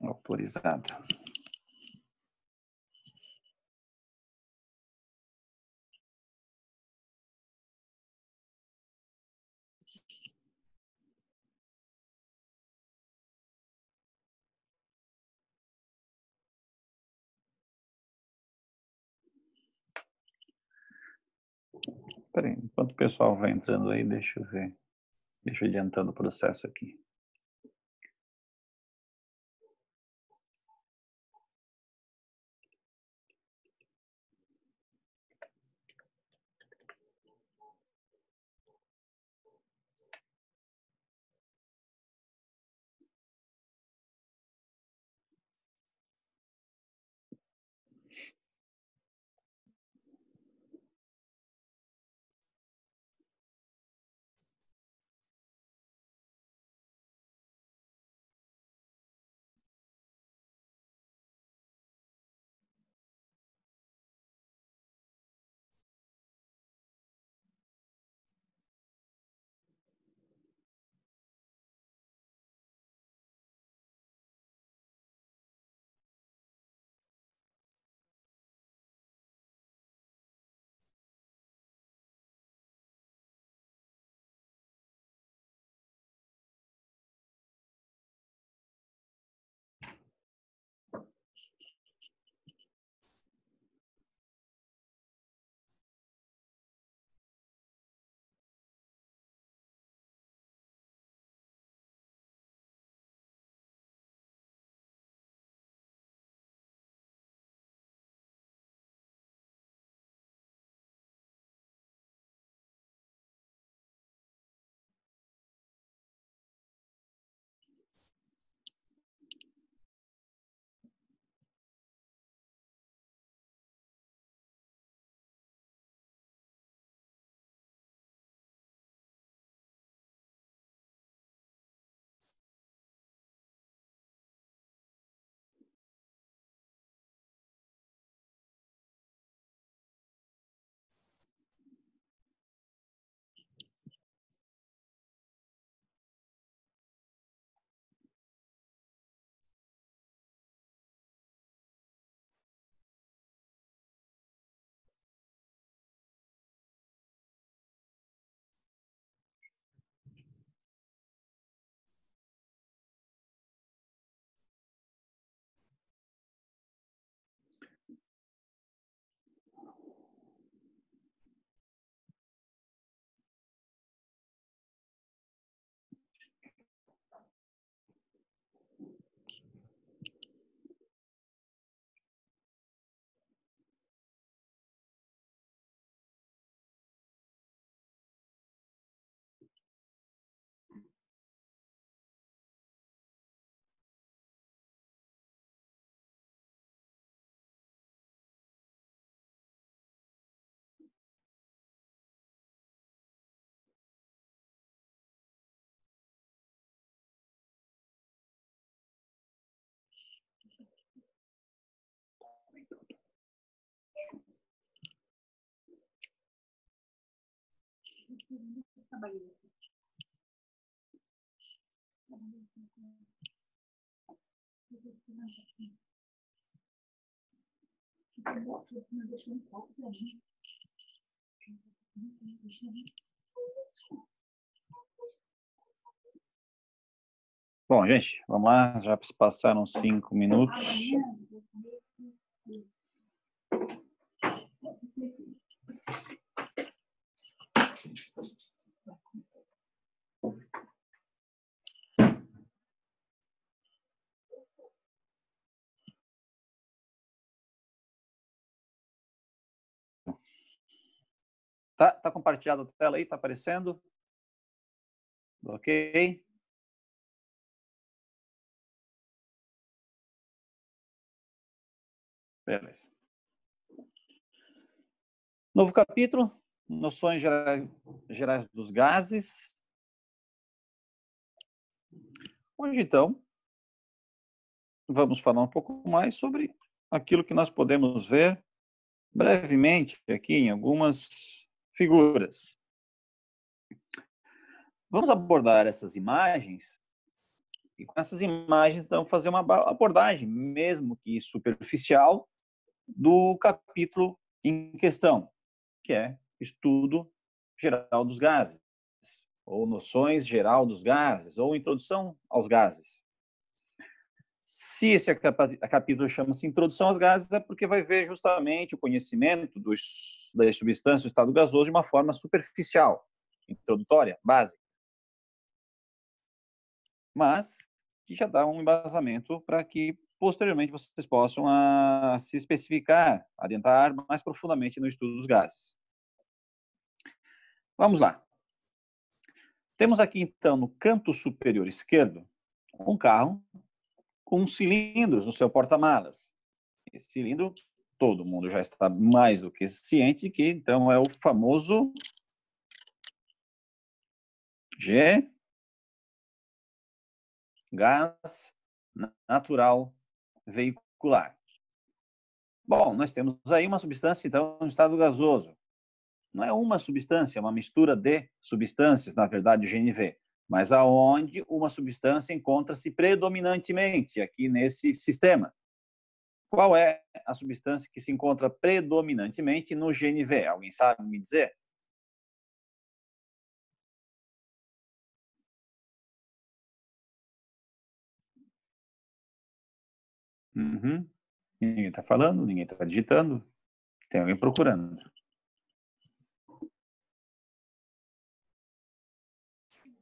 Autorizada. Espera aí, enquanto o pessoal vai entrando aí, deixa eu ver. Deixa eu adiantando o processo aqui. Bom, gente, vamos lá, já se passaram 5 minutos. Tá compartilhada a tela aí? Tá aparecendo? Ok? Beleza. Novo capítulo, noções gerais dos gases. Onde, então, vamos falar um pouco mais sobre aquilo que nós podemos ver brevemente aqui em algumas figuras. Vamos abordar essas imagens E com essas imagens, então, fazer uma abordagem, mesmo que superficial, do capítulo em questão, que é Estudo Geral dos Gases, ou Noções Geral dos Gases, ou Introdução aos Gases. Se esse capítulo chama-se Introdução aos Gases, é porque vai ver justamente o conhecimento das substâncias do estado gasoso de uma forma superficial, introdutória, básica. Mas que já dá um embasamento para que, posteriormente, vocês possam se especificar, adentrar mais profundamente no estudo dos gases. Vamos lá. Temos aqui, então, no canto superior esquerdo, um carro com cilindros no seu porta-malas. Esse cilindro, todo mundo já está mais do que ciente de que, então, é o famoso gás natural veicular. Bom, nós temos aí uma substância, então, no estado gasoso. Não é uma substância, é uma mistura de substâncias, na verdade, o GNV, mas aonde uma substância encontra-se predominantemente aqui nesse sistema. Qual é a substância que se encontra predominantemente no GNV? Alguém sabe me dizer? Uhum. Ninguém está falando, ninguém está digitando. Tem alguém procurando.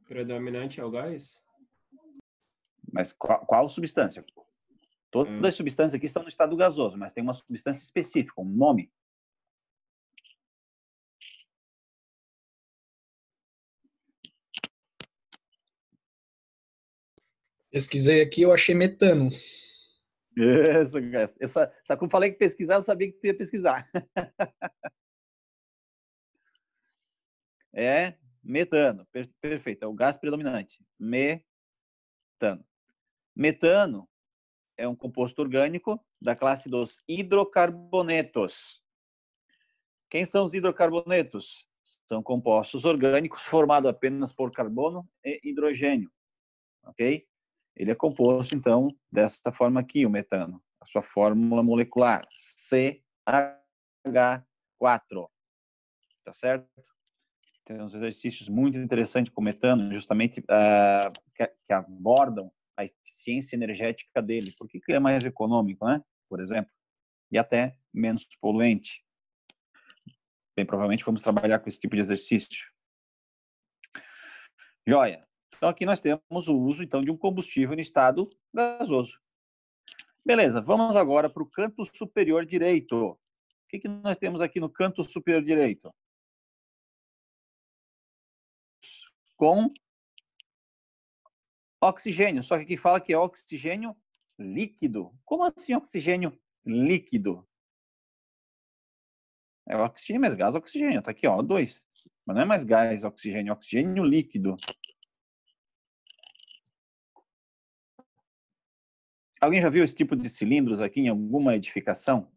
Predominante é o gás? Mas qual substância? Todas as substâncias aqui estão no estado gasoso, mas tem uma substância específica, um nome. Pesquisei aqui, eu achei metano. Isso, eu só como falei que pesquisar, eu sabia que ia pesquisar. É metano, perfeito, é o gás predominante, metano. Metano é um composto orgânico da classe dos hidrocarbonetos. Quem são os hidrocarbonetos? São compostos orgânicos formados apenas por carbono e hidrogênio, ok? Ele é composto, então, dessa forma aqui, o metano. A sua fórmula molecular, CH4. Tá certo? Tem uns exercícios muito interessantes com metano, justamente que abordam a eficiência energética dele. Por que ele é mais econômico, né? Por exemplo, e até menos poluente. Bem, provavelmente vamos trabalhar com esse tipo de exercício. Joia. Então, aqui nós temos o uso, então, de um combustível em estado gasoso. Beleza, vamos agora para o canto superior direito. O que nós temos aqui no canto superior direito? Com oxigênio, só que aqui fala que é oxigênio líquido. Como assim oxigênio líquido? É oxigênio mais gás, oxigênio. Tá aqui, ó, O2. Mas não é mais gás, oxigênio, é oxigênio líquido. Alguém já viu esse tipo de cilindros aqui em alguma edificação?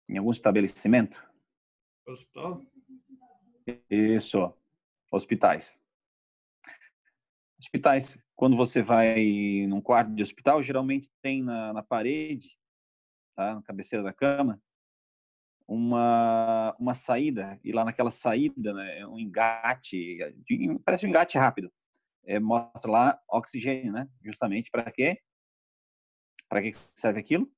Em algum estabelecimento? Hospital? Isso, hospitais. Hospitais, quando você vai num quarto de hospital, geralmente tem na parede, tá, na cabeceira da cama, uma saída, e lá naquela saída, né, é um engate, parece um engate rápido. Mostra lá oxigênio, né? Justamente para quê? Para que serve aquilo?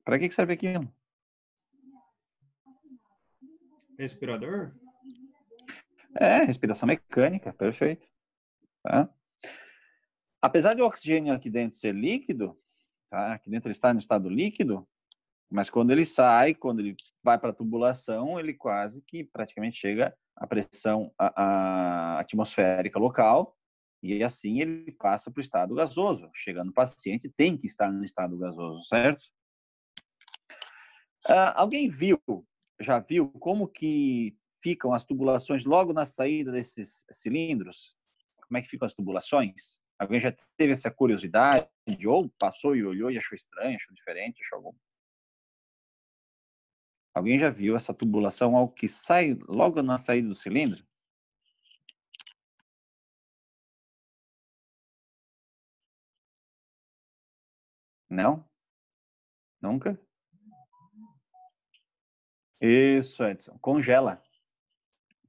Para que serve aquilo? Respirador? Respiração mecânica, perfeito. Tá? Apesar de o oxigênio aqui dentro ser líquido, tá? Aqui dentro ele está no estado líquido, mas quando ele sai, quando ele vai para a tubulação, ele quase que praticamente chega à pressão a atmosférica local, e assim ele passa para o estado gasoso. Chegando no paciente, tem que estar no estado gasoso, certo? Alguém já viu como que ficam as tubulações logo na saída desses cilindros? Como é que ficam as tubulações? Alguém já teve essa curiosidade? Ou passou e olhou e achou estranho, achou diferente, achou algum? Alguém já viu essa tubulação ao que sai logo na saída do cilindro? Não? Nunca? Isso, Edson. Congela.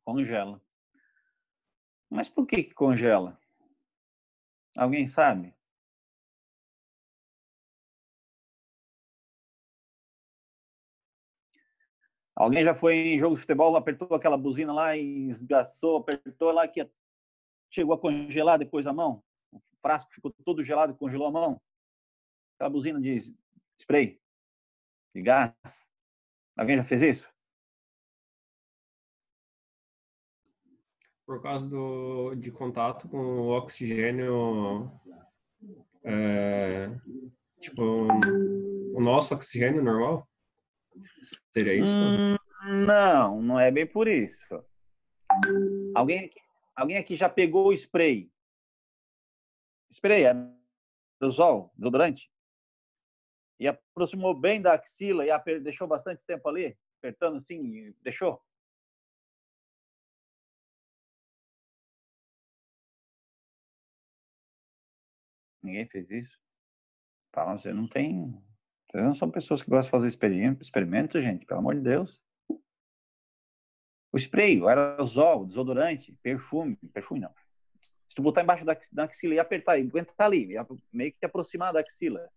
Congela. Mas por que congela? Alguém sabe? Alguém já foi em jogo de futebol, apertou aquela buzina lá e esgastou, apertou lá que chegou a congelar depois a mão? O frasco ficou todo gelado e congelou a mão? Aquela buzina de spray, de gás. Alguém já fez isso? Por causa de contato com o oxigênio, tipo, o nosso oxigênio normal? Seria isso? Não, não é bem por isso. Alguém aqui já pegou o spray? Spray é aerosol, desodorante? E aproximou bem da axila e deixou bastante tempo ali, apertando assim, deixou? Ninguém fez isso? Fala, você não tem... Vocês não são pessoas que gostam de fazer experimento, gente, pelo amor de Deus. O spray, o aerosol, o desodorante, perfume não. Se tu botar embaixo da axila e apertar e aguentar ali, meio que te aproximar da axila.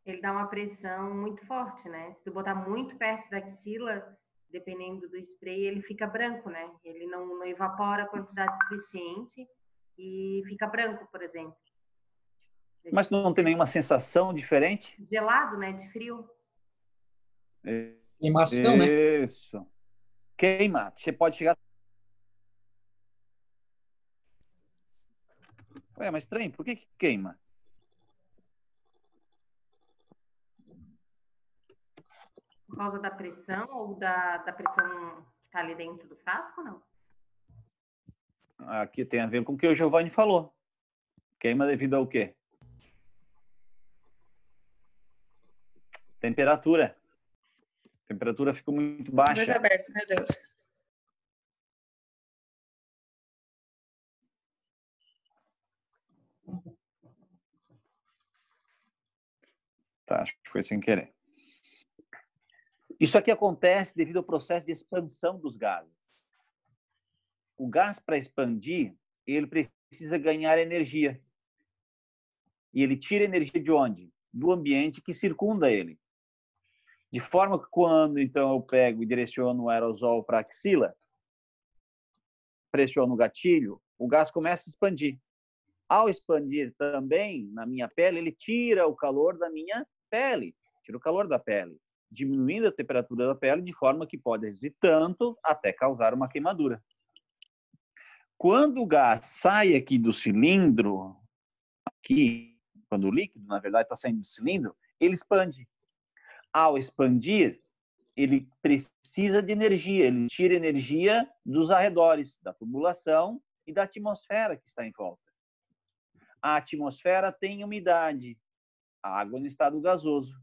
Ele dá uma pressão muito forte, né? Se tu botar muito perto da axila, dependendo do spray, ele fica branco, né? Ele não evapora a quantidade suficiente e fica branco, por exemplo. Mas não tem nenhuma sensação diferente? Gelado, né? De frio. Queimação, né? Isso. Queima. Você pode chegar... Ué, mas estranho, por que queima? Por causa da pressão ou da pressão que está ali dentro do frasco, não? Aqui tem a ver com o que o Giovanni falou. Queima devido ao quê? Temperatura. A temperatura fica muito Dois baixa. aberto, meu Deus. Tá, acho que foi sem querer. Isso aqui acontece devido ao processo de expansão dos gases. O gás, para expandir, ele precisa ganhar energia. E ele tira energia de onde? Do ambiente que circunda ele. De forma que quando, então, eu pego e direciono o aerosol para a axila, pressiono o gatilho, o gás começa a expandir. Ao expandir também na minha pele, ele tira o calor da minha pele, tira o calor da pele, diminuindo a temperatura da pele de forma que pode reduzir tanto até causar uma queimadura. Quando o gás sai aqui do cilindro, aqui, quando o líquido, na verdade, está saindo do cilindro, ele expande. Ao expandir, ele precisa de energia, ele tira energia dos arredores, da tubulação e da atmosfera que está em volta. A atmosfera tem umidade, a água no estado gasoso.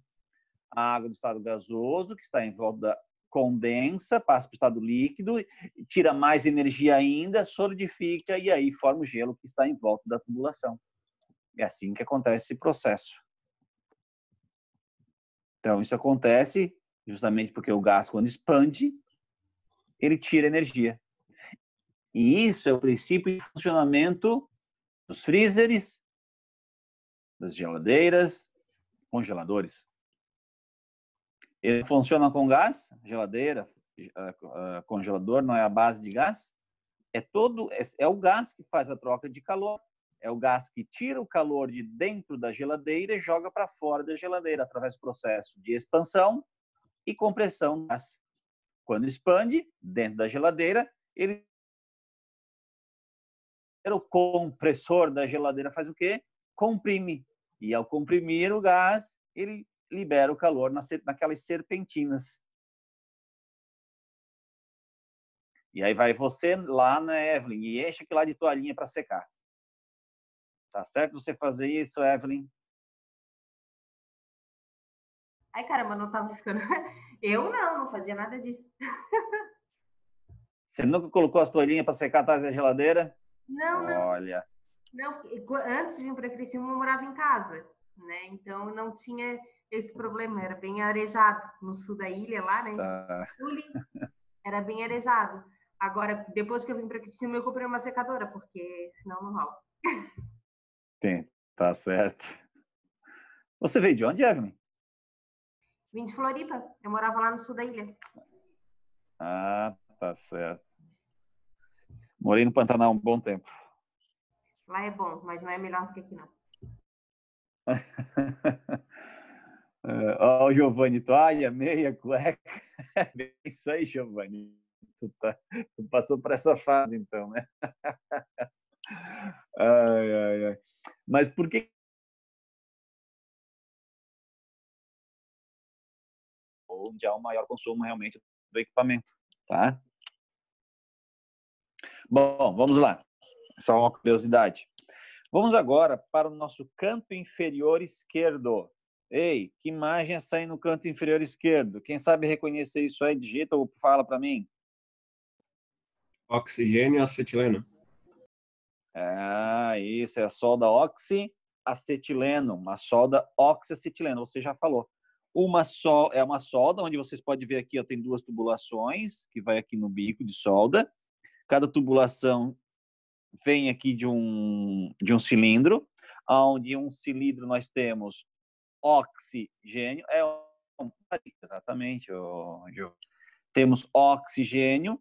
A água do estado gasoso, que está em volta, condensa, passa para o estado líquido, tira mais energia ainda, solidifica e aí forma o gelo que está em volta da tubulação. É assim que acontece esse processo. Então, isso acontece justamente porque o gás, quando expande, ele tira energia. E isso é o princípio de funcionamento dos freezers, das geladeiras, congeladores. Ele funciona com gás, geladeira, congelador não é a base de gás. É o gás que faz a troca de calor. É o gás que tira o calor de dentro da geladeira e joga para fora da geladeira através do processo de expansão e compressão do gás. Quando expande dentro da geladeira, o compressor da geladeira faz o quê? Comprime. E ao comprimir o gás, ele libera o calor naquelas serpentinas. E aí vai você lá, né, Evelyn, e enche aquilo lá de toalhinha para secar. Tá certo você fazer isso, Evelyn? Ai, caramba, não tava ficando. Eu não fazia nada disso. Você nunca colocou as toalhinhas para secar atrás da geladeira? Não. Olha. Não, antes de vir para Criciúma, eu morava em casa, né? Então não tinha esse problema, era bem arejado no sul da ilha lá, né? Tá. Era bem arejado. Agora, depois que eu vim para Criciúma, eu comprei uma secadora, porque senão não rola. Tem, tá certo. Você veio de onde, Evelyn? Vim de Floripa, eu morava lá no sul da ilha. Ah, tá certo. Morei no Pantanal um bom tempo. Lá é bom, mas não é melhor do que aqui, não. Ó, o Giovanni, toalha, meia, cueca. É isso aí, Giovanni. Tu passou por essa fase, então, né? Ai. Mas por que onde há um maior consumo realmente do equipamento, tá? Bom, vamos lá. Só uma curiosidade. Vamos agora para o nosso canto inferior esquerdo. Ei, que imagem é essa aí no canto inferior esquerdo? Quem sabe reconhecer isso aí? Digita ou fala para mim. Oxigênio e acetileno. Ah, isso é a solda oxiacetileno, uma solda oxiacetileno, você já falou. É uma solda onde vocês podem ver aqui, ó, tem duas tubulações que vai aqui no bico de solda. Cada tubulação vem aqui de um cilindro, onde um cilindro nós temos oxigênio, exatamente, Gil. Temos oxigênio,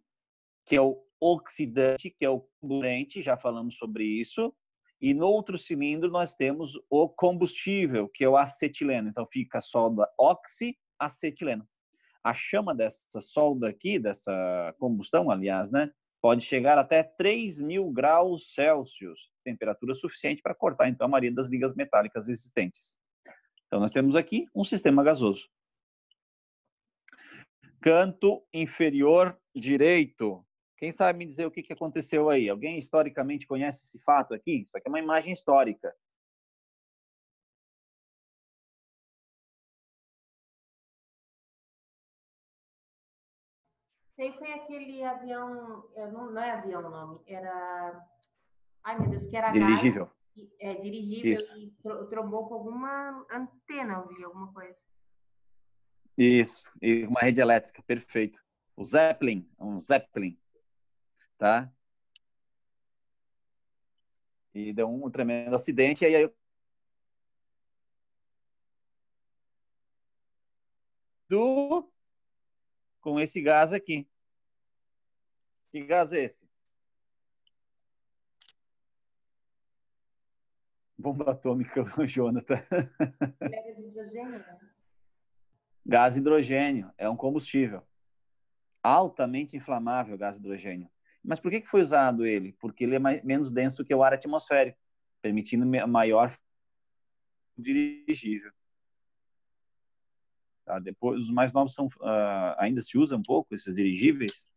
que é o oxidante, que é o comburente, já falamos sobre isso, e no outro cilindro nós temos o combustível, que é o acetileno. Então fica a solda oxiacetileno. A chama dessa solda aqui, dessa combustão, aliás, né, pode chegar até 3.000 graus Celsius, temperatura suficiente para cortar, então, a maioria das ligas metálicas existentes. Então, nós temos aqui um sistema gasoso. Canto inferior direito. Quem sabe me dizer o que aconteceu aí? Alguém historicamente conhece esse fato aqui? Isso aqui é uma imagem histórica. Sei foi aquele avião, não é avião o nome, era, ai meu Deus, que era dirigível. Gás, dirigível. Isso. E trombou com alguma antena ali, alguma coisa. Isso, e uma rede elétrica, perfeito. O Zeppelin, um Zeppelin, tá? E deu um tremendo acidente, e aí com esse gás aqui. Que gás é esse? Bomba atômica, Jonathan. Ele era de hidrogênio, né? Gás hidrogênio é um combustível altamente inflamável, gás hidrogênio. Mas por que foi usado ele? Porque ele é menos denso que o ar atmosférico, permitindo maior dirigível. Tá? Depois, os mais novos são, ainda se usa um pouco esses dirigíveis,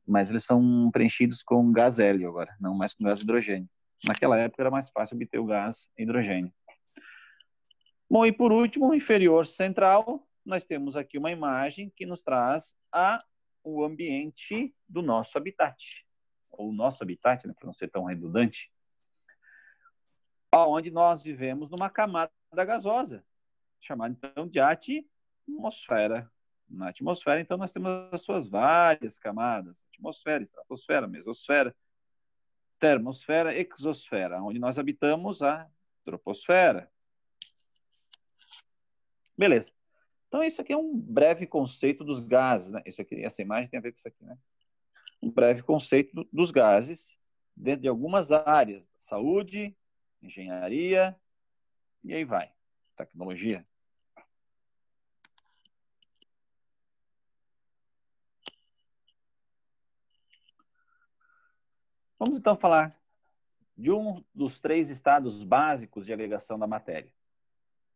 mas eles são preenchidos com gás hélio agora, não mais com gás hidrogênio. Naquela época era mais fácil obter o gás hidrogênio. Bom, e por último, inferior central, nós temos aqui uma imagem que nos traz o ambiente do nosso habitat, ou nosso habitat, né, para não ser tão redundante, onde nós vivemos numa camada gasosa, chamada então de atmosfera. Na atmosfera, então, nós temos as suas várias camadas: atmosfera, estratosfera, mesosfera, termosfera, exosfera, onde nós habitamos a troposfera. Beleza. Então, isso aqui é um breve conceito dos gases, né? Isso aqui, essa imagem tem a ver com isso aqui, né? Um breve conceito dos gases dentro de algumas áreas: saúde, engenharia, e aí vai, tecnologia. Vamos então falar de um dos 3 estados básicos de agregação da matéria.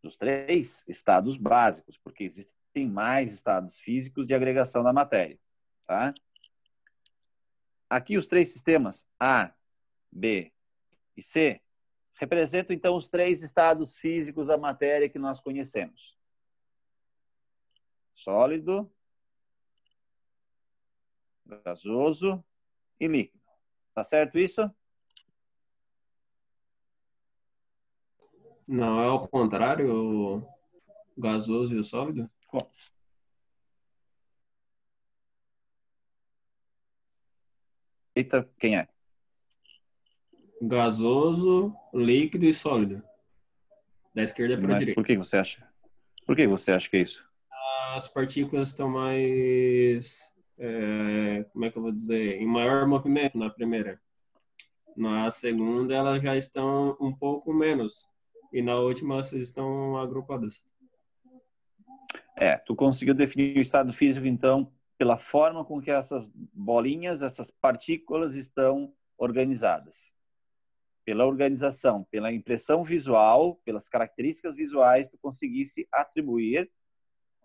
Dos 3 estados básicos, porque existem mais estados físicos de agregação da matéria, tá? aqui os três sistemas A, B e C representam, então, os três estados físicos da matéria que nós conhecemos. Sólido, gasoso e líquido. Tá certo isso? Não, é ao contrário, o gasoso e o sólido? Eita, quem é? Gasoso, líquido e sólido. Da esquerda para a Mas direita. por que você acha? Por que você acha que é isso? As partículas estão mais, como é que eu vou dizer, em maior movimento na primeira. Na segunda, elas já estão um pouco menos. E na última, elas estão agrupadas. Tu conseguiu definir o estado físico, então, pela forma com que essas bolinhas, essas partículas estão organizadas. Pela organização, pela impressão visual, pelas características visuais, tu conseguisse atribuir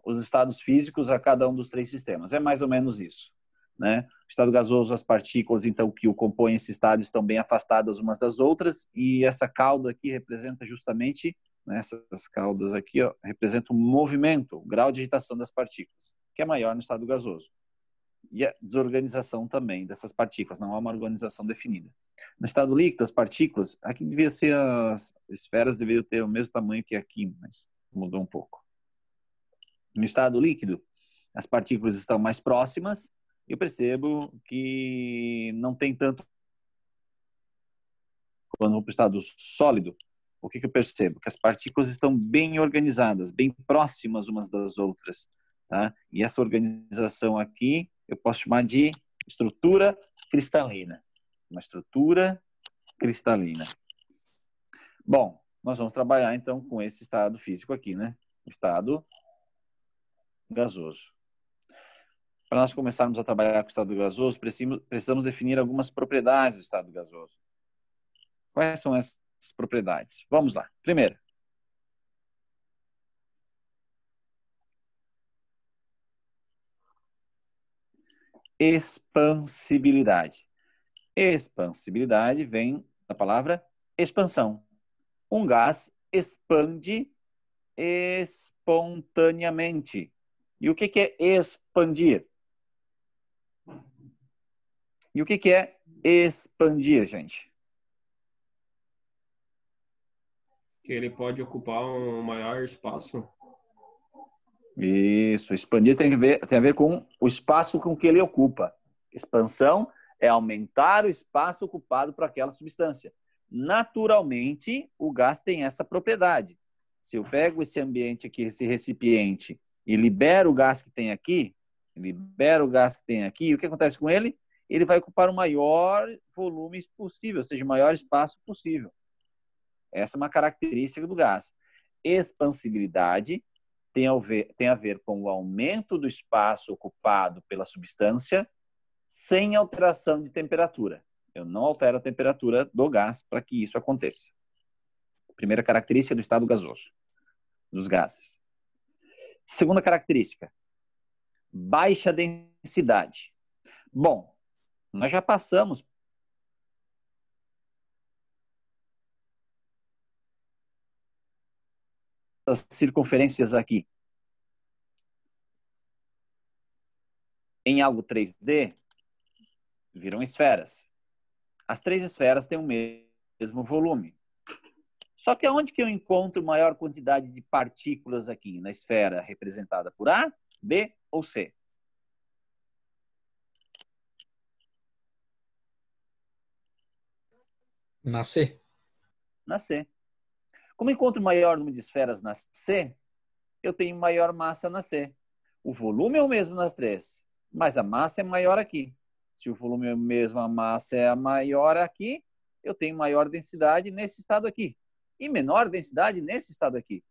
os estados físicos a cada um dos três sistemas. É mais ou menos isso, né? O estado gasoso, as partículas, então, que o compõem esse estado estão bem afastadas umas das outras, e essa cauda aqui representa justamente, né, essas caudas aqui, ó, representam o movimento, o grau de agitação das partículas, que é maior no estado gasoso. E a desorganização também dessas partículas, não há uma organização definida. No estado líquido, as partículas, aqui devia ser, as esferas deveriam ter o mesmo tamanho que aqui, mas mudou um pouco. No estado líquido, as partículas estão mais próximas, eu percebo que não tem tanto. Quando vou para o estado sólido, o que eu percebo? Que as partículas estão bem organizadas, bem próximas umas das outras, tá? E essa organização aqui, eu posso chamar de estrutura cristalina. Uma estrutura cristalina. Bom, nós vamos trabalhar então com esse estado físico aqui, né? O estado gasoso. Para nós começarmos a trabalhar com o estado gasoso, precisamos definir algumas propriedades do estado gasoso. Quais são essas propriedades? Vamos lá. Primeiro, expansibilidade. Expansibilidade vem da palavra expansão. Um gás expande espontaneamente. E o que é expandir? E o que é expandir, gente? Que ele pode ocupar um maior espaço. Isso, expandir tem a ver com o espaço com que ele ocupa. Expansão é aumentar o espaço ocupado por aquela substância. Naturalmente, o gás tem essa propriedade. Se eu pego esse ambiente aqui, esse recipiente, e libero o gás que tem aqui, o que acontece com ele? Ele vai ocupar o maior volume possível, ou seja, o maior espaço possível. Essa é uma característica do gás. Expansibilidade tem a ver com o aumento do espaço ocupado pela substância sem alteração de temperatura. Eu não altero a temperatura do gás para que isso aconteça. Primeira característica do estado gasoso, dos gases. Segunda característica, baixa densidade. Bom, nós já passamos as circunferências aqui. Em algo 3D, viram esferas. As três esferas têm o mesmo volume. Só que aonde que eu encontro maior quantidade de partículas aqui? Na esfera representada por A, B ou C? Na C. Na C. Como encontro maior número de esferas na C, eu tenho maior massa na C. O volume é o mesmo nas três, mas a massa é maior aqui. Se o volume é o mesmo, a massa é a maior aqui, eu tenho maior densidade nesse estado aqui. E menor densidade nesse estado aqui.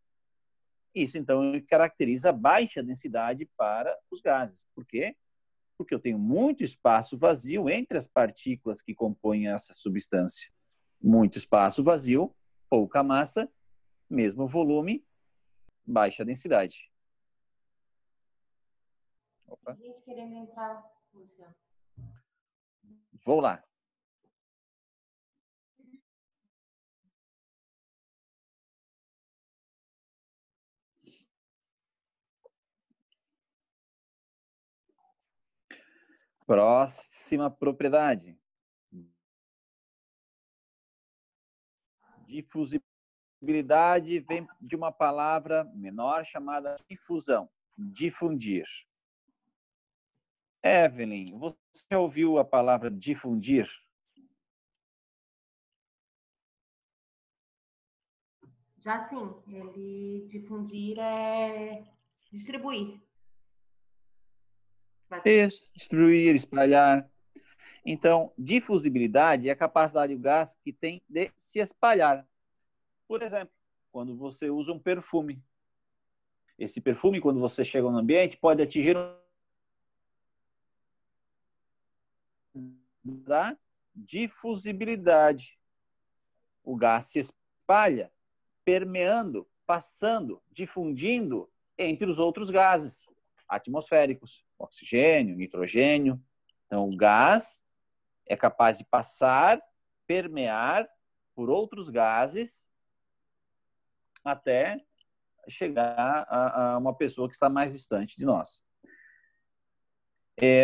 Isso, então, caracteriza baixa densidade para os gases. Por quê? Porque eu tenho muito espaço vazio entre as partículas que compõem essa substância. Muito espaço vazio, pouca massa, mesmo volume, baixa densidade. Opa. Gente querendo entrar, Luciano. Vou lá. Próxima propriedade. Difusibilidade vem de uma palavra menor chamada difusão, difundir. Evelyn, você já ouviu a palavra difundir? Já sim, ele difundir é distribuir. Isso, distribuir, espalhar. Então, difusibilidade é a capacidade do gás que tem de se espalhar. Por exemplo, quando você usa um perfume. Esse perfume, quando você chega no ambiente, pode atingir da difusibilidade. O gás se espalha, permeando, passando, difundindo entre os outros gases atmosféricos, oxigênio, nitrogênio. Então, o gás é capaz de passar, permear por outros gases até chegar a uma pessoa que está mais distante de nós.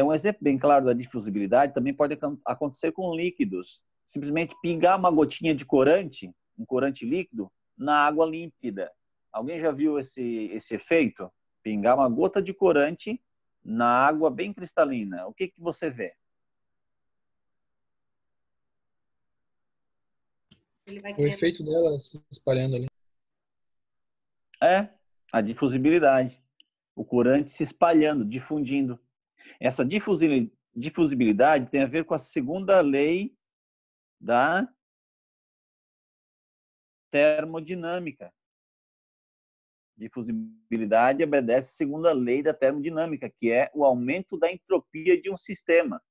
Um exemplo bem claro da difusibilidade também pode acontecer com líquidos. Simplesmente pingar uma gotinha de corante, um corante líquido, na água límpida. Alguém já viu esse efeito? Pingar uma gota de corante na água bem cristalina. O que você vê? O efeito dela se espalhando ali. A difusibilidade. O corante se espalhando, difundindo. Essa difusibilidade tem a ver com a segunda lei da termodinâmica. Difusibilidade obedece à segunda lei da termodinâmica, que é o aumento da entropia de um sistema.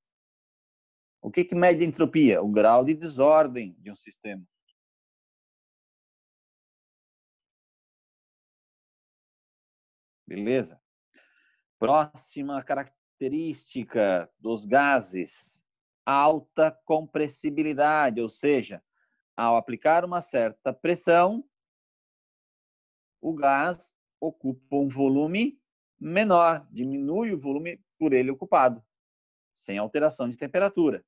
O que mede a entropia? O grau de desordem de um sistema. Beleza? Próxima característica dos gases: alta compressibilidade, ou seja, ao aplicar uma certa pressão, o gás ocupa um volume menor, diminui o volume por ele ocupado, sem alteração de temperatura.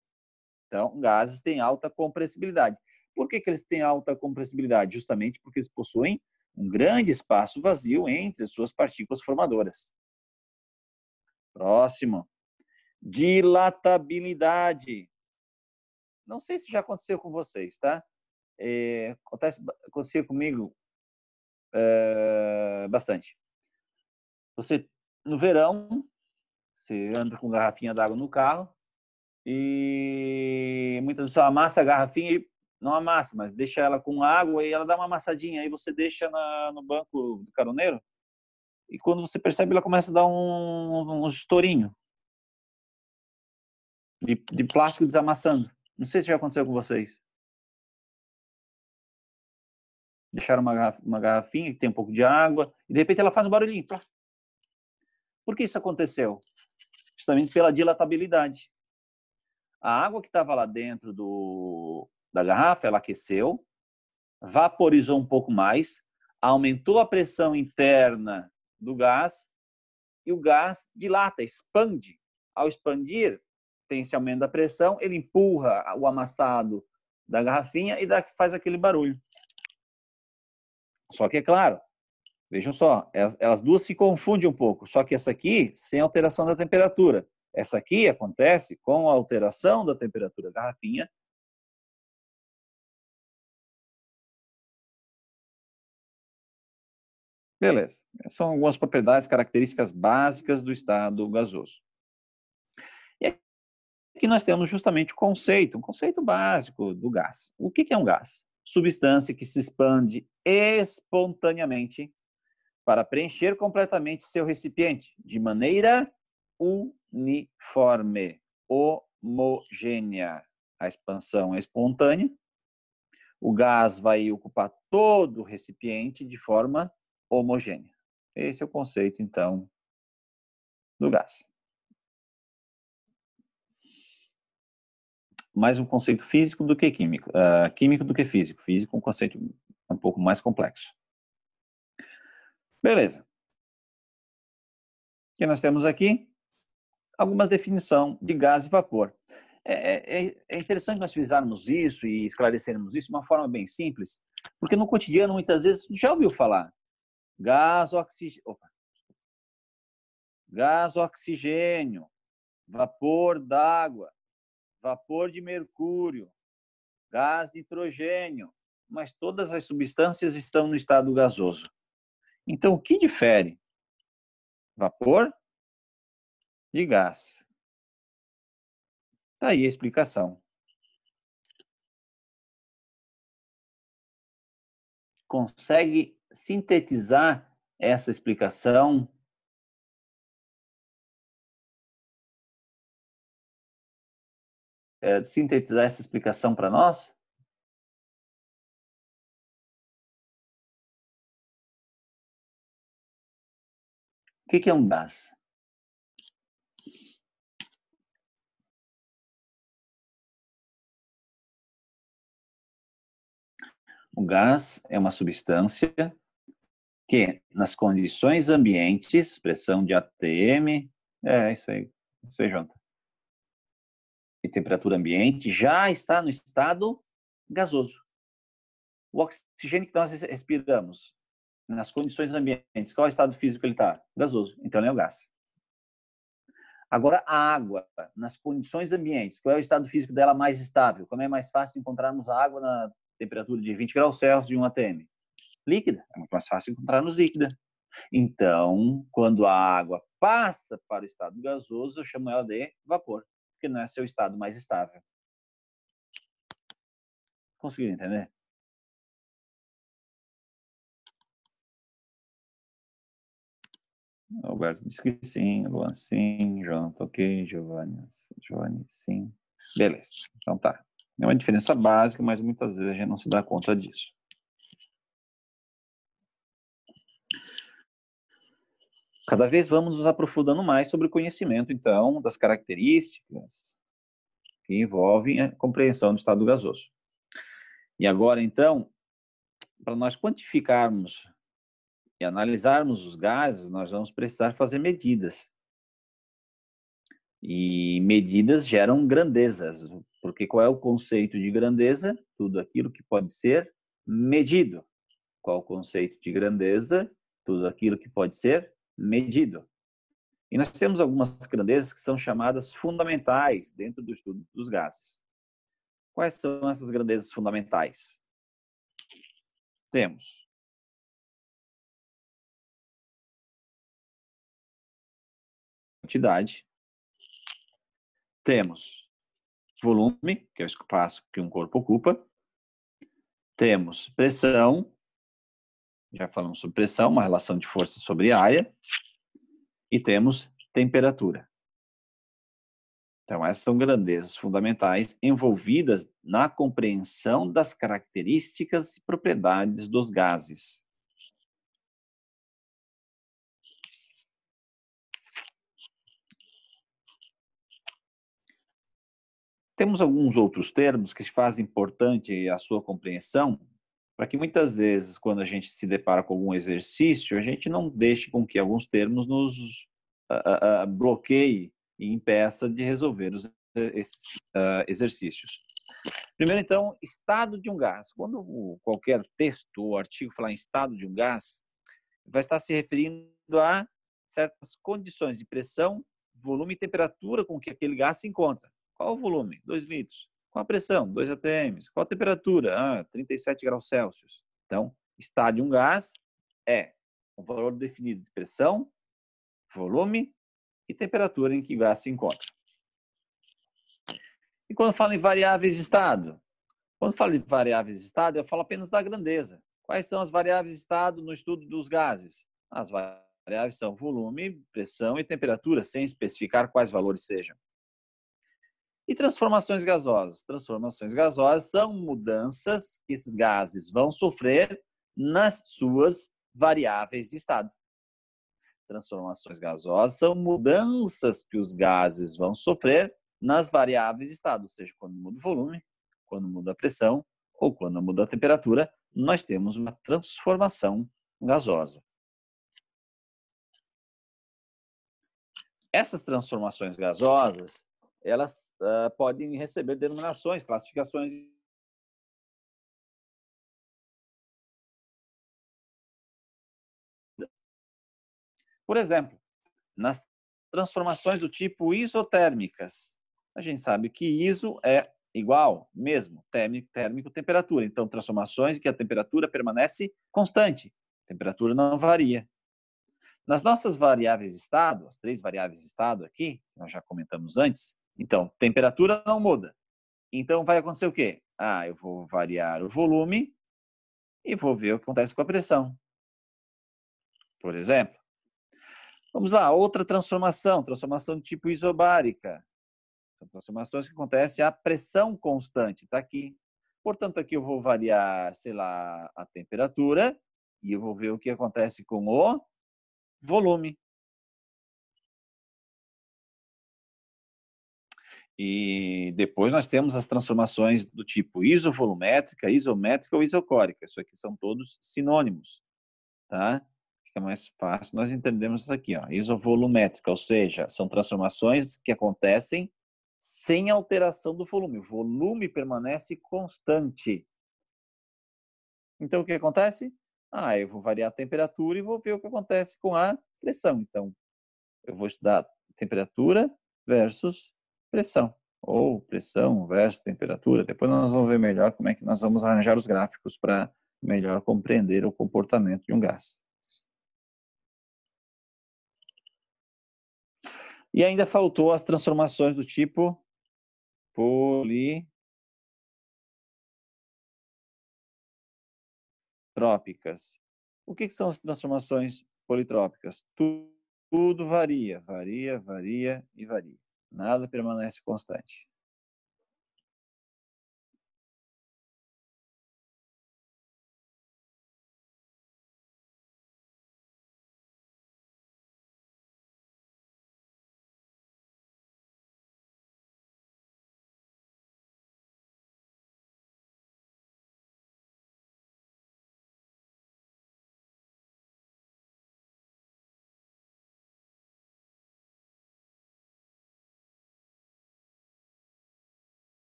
Então, gases têm alta compressibilidade. Por que eles têm alta compressibilidade? Justamente porque eles possuem um grande espaço vazio entre as suas partículas formadoras. Próximo. Dilatabilidade. Não sei se já aconteceu com vocês, tá? Acontecia comigo bastante. Você, no verão, você anda com garrafinha d'água no carro e muitas vezes você amassa a garrafinha e não amassa, mas deixa ela com água e ela dá uma amassadinha. Aí você deixa no banco do caroneiro e quando você percebe, ela começa a dar um estourinho de plástico desamassando. Não sei se já aconteceu com vocês. Deixaram uma garrafinha que tem um pouco de água e de repente ela faz um barulhinho. Por que isso aconteceu? Justamente pela dilatabilidade. A água que estava lá dentro da garrafa, ela aqueceu, vaporizou um pouco mais, aumentou a pressão interna do gás e o gás dilata, expande. Ao expandir, tem esse aumento da pressão, ele empurra o amassado da garrafinha e faz aquele barulho. Só que é claro, vejam só, elas duas se confundem um pouco, só que essa aqui sem alteração da temperatura. Essa aqui acontece com a alteração da temperatura da garrafinha. Beleza. Essas são algumas propriedades, características básicas do estado gasoso. E aqui nós temos justamente um conceito básico do gás. O que é um gás? Substância que se expande espontaneamente para preencher completamente seu recipiente, de maneira uniforme, homogênea. A expansão é espontânea. O gás vai ocupar todo o recipiente de forma homogênea. Esse é o conceito, então, do gás. mais um conceito físico do que químico. Químico do que físico. Físico é um conceito um pouco mais complexo. Beleza. O que nós temos aqui? Algumas definições de gás e vapor. É interessante nós utilizarmos isso e esclarecermos isso de uma forma bem simples, porque no cotidiano, muitas vezes, já ouviu falar gás, oxigênio, vapor d'água, vapor de mercúrio, gás nitrogênio, mas todas as substâncias estão no estado gasoso. Então, o que difere vapor de gás? Está aí a explicação. Consegue sintetizar essa explicação? Sintetizar essa explicação para nós? O que é um gás? O gás é uma substância que, nas condições ambientes, pressão de atm, isso aí, Jonathan, e temperatura ambiente, já está no estado gasoso. O oxigênio que nós respiramos, nas condições ambientes, qual é o estado físico que ele está? Gasoso, então ele é o gás. Agora, a água, nas condições ambientes, qual é o estado físico dela mais estável? Como é mais fácil encontrarmos a água na temperatura de 20 graus Celsius de 1 atm? Líquida, é muito mais fácil encontrarmos líquida. Então, quando a água passa para o estado gasoso, eu chamo ela de vapor, porque não é seu estado mais estável. Conseguiram entender? Alberto disse que sim, Luan sim, Jonathan ok, Giovanni sim. Beleza, então tá. É uma diferença básica, mas muitas vezes a gente não se dá conta disso. Cada vez vamos nos aprofundando mais sobre o conhecimento, então, das características que envolvem a compreensão do estado gasoso. E agora, então, para nós quantificarmos e analisarmos os gases, nós vamos precisar fazer medidas. E medidas geram grandezas, porque qual é o conceito de grandeza? Tudo aquilo que pode ser medido. Qual o conceito de grandeza? Tudo aquilo que pode ser medido. E nós temos algumas grandezas que são chamadas fundamentais dentro do estudo dos gases. Quais são essas grandezas fundamentais? Temos quantidade, temos volume, que é o espaço que um corpo ocupa, temos pressão, já falamos sobre pressão, uma relação de força sobre área, e temos temperatura. Então, essas são grandezas fundamentais envolvidas na compreensão das características e propriedades dos gases. Temos alguns outros termos que se fazem importante a sua compreensão, para que muitas vezes, quando a gente se depara com algum exercício, a gente não deixe com que alguns termos nos bloqueie e impeça de resolver esses exercícios. Primeiro, então, estado de um gás. Quando qualquer texto ou artigo falar em estado de um gás, vai estar se referindo a certas condições de pressão, volume e temperatura com que aquele gás se encontra. Qual o volume? 2 litros. Qual a pressão? 2 atm. Qual a temperatura? 37 graus Celsius. Então, estado de um gás é um valor definido de pressão, volume e temperatura em que o gás se encontra. E quando falo em variáveis de estado? Quando falo de variáveis de estado, eu falo apenas da grandeza. Quais são as variáveis de estado no estudo dos gases? As variáveis são volume, pressão e temperatura, sem especificar quais valores sejam. E transformações gasosas? Transformações gasosas são mudanças que esses gases vão sofrer nas suas variáveis de estado. Transformações gasosas são mudanças que os gases vão sofrer nas variáveis estado, ou seja, quando muda o volume, quando muda a pressão ou quando muda a temperatura, nós temos uma transformação gasosa. Essas transformações gasosas, elas podem receber denominações, classificações. Por exemplo, nas transformações do tipo isotérmicas, a gente sabe que iso é igual, mesmo, térmico, temperatura. Então, transformações em que a temperatura permanece constante, a temperatura não varia. Nas nossas variáveis estado, as 3 variáveis estado aqui, nós já comentamos antes, então, temperatura não muda. Então, vai acontecer o quê? Eu vou variar o volume e vou ver o que acontece com a pressão. Por exemplo. Vamos lá, outra transformação do tipo isobárica. São transformações que acontecem a pressão constante, está aqui. Portanto, aqui eu vou variar, sei lá, a temperatura e eu vou ver o que acontece com o volume. E depois nós temos as transformações do tipo isovolumétrica, isométrica ou isocórica. Isso aqui são todos sinônimos, tá? Fica mais fácil nós entendermos isso aqui, ó, isovolumétrica, ou seja, são transformações que acontecem sem alteração do volume. O volume permanece constante. Então, o que acontece? Eu vou variar a temperatura e vou ver o que acontece com a pressão. Então, eu vou estudar temperatura versus pressão, ou pressão versus temperatura. Depois nós vamos ver melhor como é que nós vamos arranjar os gráficos para melhor compreender o comportamento de um gás. E ainda faltou as transformações do tipo politrópicas. O que são as transformações politrópicas? Tudo varia, varia e varia. Nada permanece constante.